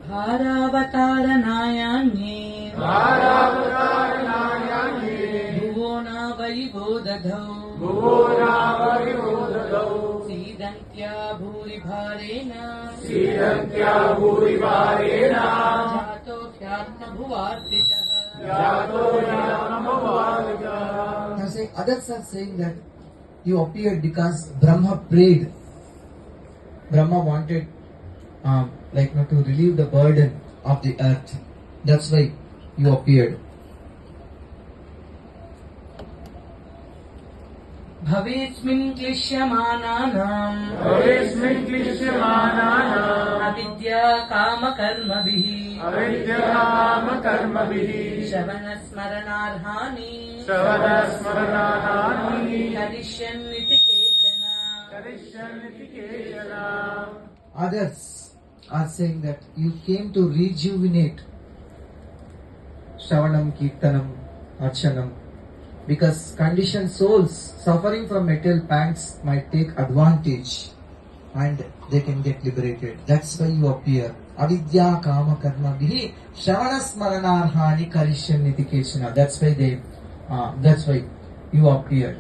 भारावतारनायान्ये भुवो नावरिबोधधौ सीदन्त्या भूरिभारेण जातो ह्यात्मभुवार्थितः. Now say, others are saying that you appeared because Brahma prayed. Brahma wanted to relieve the burden of the earth. That's why you appeared. भवेस्मिन् क्लिश्यमानानाम् अविद्या कामकर्मभिः श्रवणस्मरणार्हानि करिष्यन्निति केचन. Others are saying that you came to rejuvenate Shravanam, Kirtanam, Archanam, because conditioned souls suffering from material pangs might take advantage and they can get liberated. That's why you appear. Avidya kama karma bihi Shravana smaranarhani karishyanniti kechana. That's why you appear.